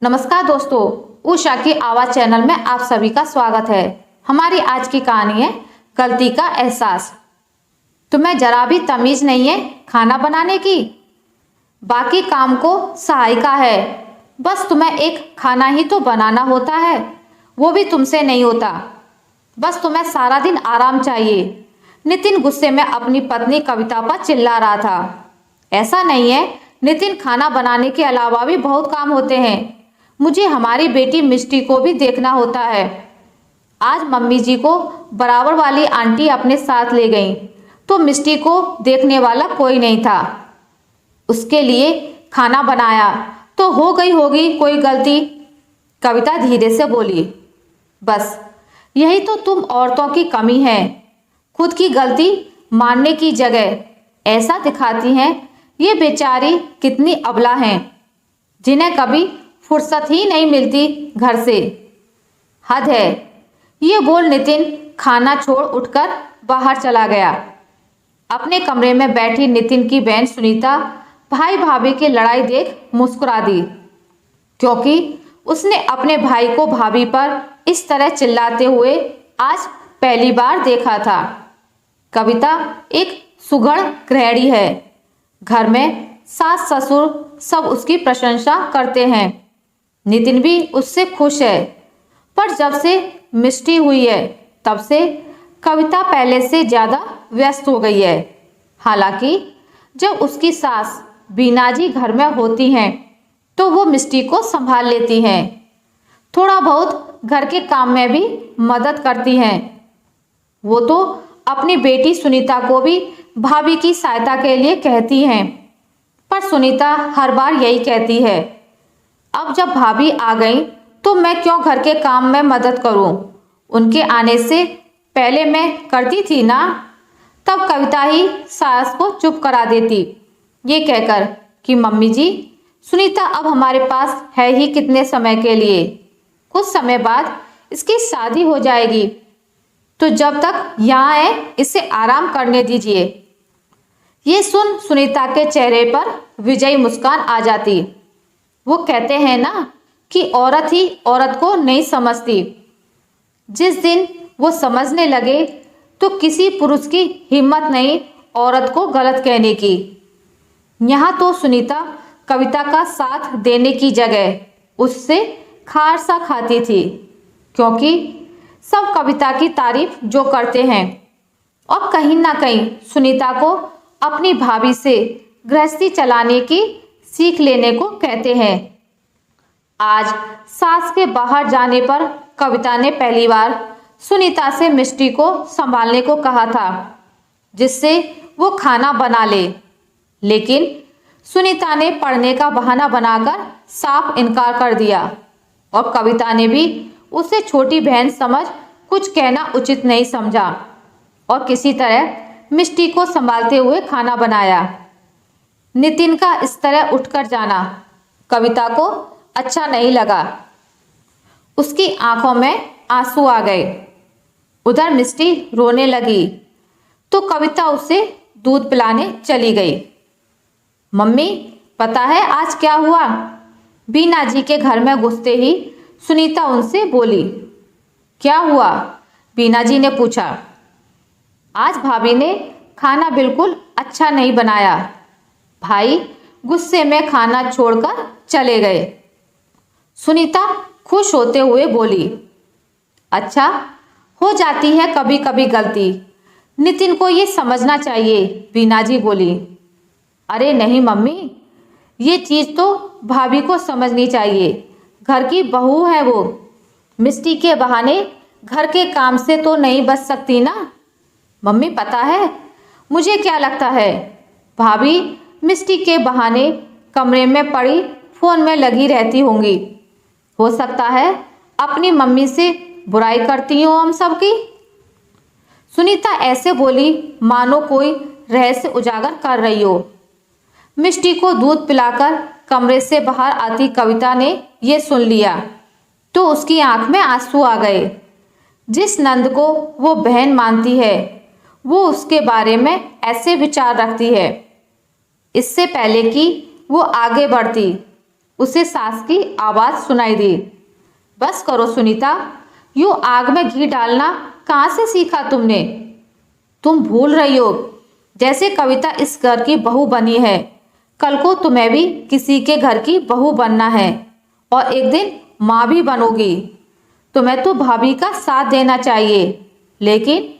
नमस्कार दोस्तों, उषा की आवाज चैनल में आप सभी का स्वागत है। हमारी आज की कहानी है गलती का एहसास। तुम्हें जरा भी तमीज नहीं है खाना बनाने की। बाकी काम को सहायिका है, बस तुम्हें एक खाना ही तो बनाना होता है, वो भी तुमसे नहीं होता। बस तुम्हें सारा दिन आराम चाहिए। नितिन गुस्से में अपनी पत्नी कविता पर चिल्ला रहा था। ऐसा नहीं है नितिन, खाना बनाने के अलावा भी बहुत काम होते हैं। मुझे हमारी बेटी मिष्टी को भी देखना होता है। आज मम्मी जी को बराबर वाली आंटी अपने साथ ले गई तो मिष्टी को देखने वाला कोई नहीं था। उसके लिए खाना बनाया तो हो गई होगी कोई गलती। कविता धीरे से बोली, बस यही तो तुम औरतों की कमी है। खुद की गलती मानने की जगह ऐसा दिखाती हैं ये बेचारी कितनी अबला हैं, जिन्हें कभी फुर्सत ही नहीं मिलती घर से। हद है। ये बोल नितिन खाना छोड़ उठकर बाहर चला गया। अपने कमरे में बैठी नितिन की बहन सुनीता भाई भाभी की लड़ाई देख मुस्कुरा दी, क्योंकि उसने अपने भाई को भाभी पर इस तरह चिल्लाते हुए आज पहली बार देखा था। कविता एक सुघड़ गृहिणी है। घर में सास ससुर सब उसकी प्रशंसा करते हैं। नितिन भी उससे खुश है, पर जब से मिष्टी हुई है तब से कविता पहले से ज़्यादा व्यस्त हो गई है। हालांकि जब उसकी सास बीना जी घर में होती हैं तो वो मिष्टी को संभाल लेती हैं। थोड़ा बहुत घर के काम में भी मदद करती हैं। वो तो अपनी बेटी सुनीता को भी भाभी की सहायता के लिए कहती हैं, पर सुनीता हर बार यही कहती है, अब जब भाभी आ गई तो मैं क्यों घर के काम में मदद करूं? उनके आने से पहले मैं करती थी ना। तब कविता ही सास को चुप करा देती, ये कहकर कि मम्मी जी, सुनीता अब हमारे पास है ही कितने समय के लिए, कुछ समय बाद इसकी शादी हो जाएगी, तो जब तक यहाँ है इसे आराम करने दीजिए। ये सुन सुनीता के चेहरे पर विजयी मुस्कान आ जाती। वो कहते हैं ना कि औरत ही औरत को नहीं समझती। जिस दिन वो समझने लगे तो किसी पुरुष की हिम्मत नहीं औरत को गलत कहने की। यहाँ तो सुनीता कविता का साथ देने की जगह उससे खार सा खाती थी, क्योंकि सब कविता की तारीफ जो करते हैं और कहीं ना कहीं सुनीता को अपनी भाभी से गृहस्थी चलाने की सीख लेने को कहते हैं। आज सास के बाहर जाने पर कविता ने पहली बार सुनीता से मिष्टी को संभालने को कहा था, जिससे वो खाना बना ले। लेकिन सुनीता ने पढ़ने का बहाना बनाकर साफ इनकार कर दिया और कविता ने भी उसे छोटी बहन समझ कुछ कहना उचित नहीं समझा और किसी तरह मिष्टी को संभालते हुए खाना बनाया। नितिन का इस तरह उठकर जाना कविता को अच्छा नहीं लगा। उसकी आंखों में आंसू आ गए। उधर मिष्टी रोने लगी तो कविता उसे दूध पिलाने चली गई। मम्मी, पता है आज क्या हुआ? बीना जी के घर में घुसते ही सुनीता उनसे बोली। क्या हुआ? बीना जी ने पूछा। आज भाभी ने खाना बिल्कुल अच्छा नहीं बनाया। भाई गुस्से में खाना छोड़कर चले गए। सुनीता खुश होते हुए बोली, अच्छा, हो जाती है कभी कभी गलती, नितिन को ये समझना चाहिए। बीना जी बोली, अरे नहीं मम्मी, ये चीज़ तो भाभी को समझनी चाहिए। घर की बहू है वो, मिष्टी के बहाने घर के काम से तो नहीं बच सकती ना। मम्मी, पता है मुझे क्या लगता है? भाभी मिष्टी के बहाने कमरे में पड़ी फोन में लगी रहती होंगी। हो सकता है अपनी मम्मी से बुराई करती हो हम सबकी। सुनीता ऐसे बोली मानो कोई रहस्य उजागर कर रही हो। मिष्टी को दूध पिलाकर कमरे से बाहर आती कविता ने ये सुन लिया तो उसकी आंख में आंसू आ गए। जिस नंद को वो बहन मानती है वो उसके बारे में ऐसे विचार रखती है। इससे पहले कि वो आगे बढ़ती उसे सास की आवाज सुनाई दी। बस करो सुनीता, यूं आग में घी डालना कहाँ से सीखा तुमने? तुम भूल रही हो, जैसे कविता इस घर की बहू बनी है, कल को तुम्हें भी किसी के घर की बहू बनना है और एक दिन माँ भी बनोगी। तुम्हें तो भाभी का साथ देना चाहिए, लेकिन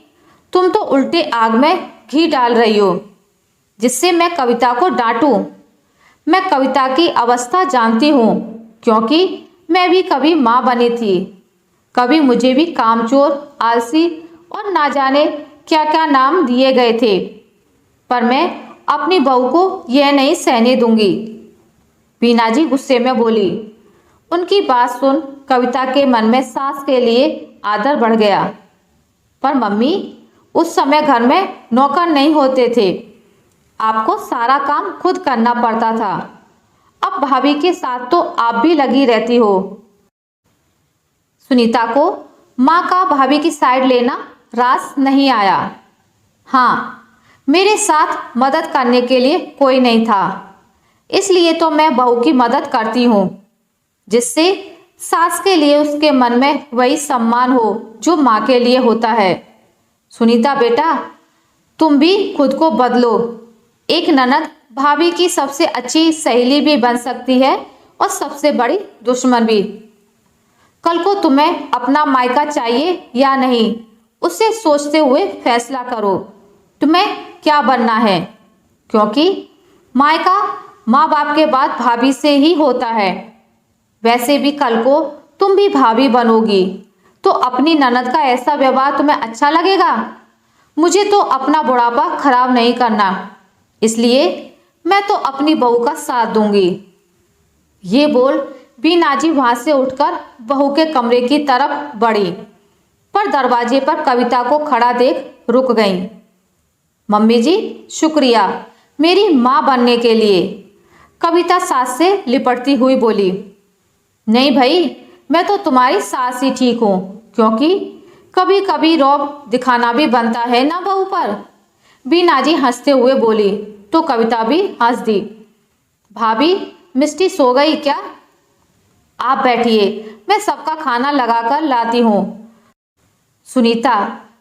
तुम तो उल्टे आग में घी डाल रही हो, जिससे मैं कविता को डांटूं। मैं कविता की अवस्था जानती हूँ, क्योंकि मैं भी कभी माँ बनी थी। कभी मुझे भी कामचोर, आलसी और ना जाने क्या क्या नाम दिए गए थे, पर मैं अपनी बहू को यह नहीं सहने दूंगी। बीना जी गुस्से में बोली। उनकी बात सुन कविता के मन में सास के लिए आदर बढ़ गया। पर मम्मी, उस समय घर में नौकर नहीं होते थे, आपको सारा काम खुद करना पड़ता था। अब भाभी के साथ तो आप भी लगी रहती हो। सुनीता को माँ का भाभी की साइड लेना रास नहीं आया। हाँ, मेरे साथ मदद करने के लिए कोई नहीं था, इसलिए तो मैं बहू की मदद करती हूँ, जिससे सास के लिए उसके मन में वही सम्मान हो जो माँ के लिए होता है। सुनीता बेटा, तुम भी खुद को बदलो। एक ननद भाभी की सबसे अच्छी सहेली भी बन सकती है और सबसे बड़ी दुश्मन भी। कल को तुम्हें अपना मायका चाहिए या नहीं, उसे सोचते हुए फैसला करो तुम्हें क्या बनना है, क्योंकि मायका माँ बाप के बाद भाभी से ही होता है। वैसे भी कल को तुम भी भाभी बनोगी, तो अपनी ननद का ऐसा व्यवहार तुम्हें अच्छा लगेगा? मुझे तो अपना बुढ़ापा खराब नहीं करना, इसलिए मैं तो अपनी बहू का साथ दूंगी। ये बोल बीना जी वहां से उठकर बहू के कमरे की तरफ बढ़ी, पर दरवाजे पर कविता को खड़ा देख रुक गईं। मम्मी जी, शुक्रिया मेरी माँ बनने के लिए, कविता सास से लिपटती हुई बोली। नहीं भाई, मैं तो तुम्हारी सास ही ठीक हूँ, क्योंकि कभी कभी रौब दिखाना भी बनता है ना बहू पर। बीना जी हंसते हुए बोली तो कविता भी हंस दी। भाभी, मिष्टी सो गई क्या? आप बैठिए, मैं सबका खाना लगाकर लाती हूँ। सुनीता,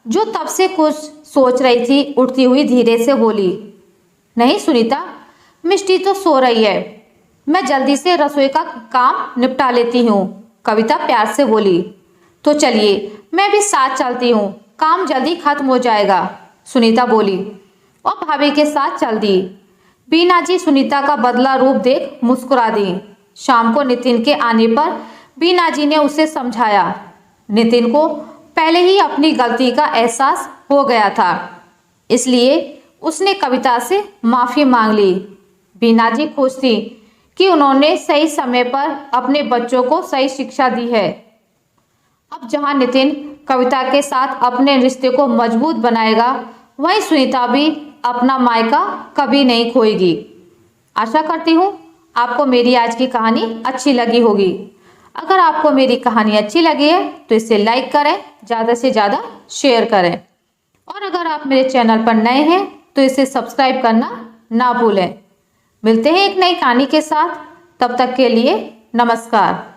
जो तब से कुछ सोच रही थी, उठती हुई धीरे से बोली। नहीं सुनीता, मिष्टी तो सो रही है, मैं जल्दी से रसोई का काम निपटा लेती हूँ, कविता प्यार से बोली। तो चलिए, मैं भी साथ चलती हूँ, काम जल्दी खत्म हो जाएगा, सुनीता बोली और भाभी के साथ चल दी। बीना जी सुनीता का बदला रूप देख मुस्कुरा दी। शाम को नितिन के आने पर बीना जी ने उसे समझाया। नितिन को पहले ही अपनी गलती का एहसास हो गया था, इसलिए उसने कविता से माफ़ी मांग ली। बीना जी खुश थी कि उन्होंने सही समय पर अपने बच्चों को सही शिक्षा दी है। अब जहां नितिन कविता के साथ अपने रिश्ते को मजबूत बनाएगा, वहीं सुनीता भी अपना मायका कभी नहीं खोएगी। आशा करती हूँ आपको मेरी आज की कहानी अच्छी लगी होगी। अगर आपको मेरी कहानी अच्छी लगी है तो इसे लाइक करें, ज़्यादा से ज़्यादा शेयर करें, और अगर आप मेरे चैनल पर नए हैं तो इसे सब्सक्राइब करना ना भूलें। मिलते हैं एक नई कहानी के साथ, तब तक के लिए नमस्कार।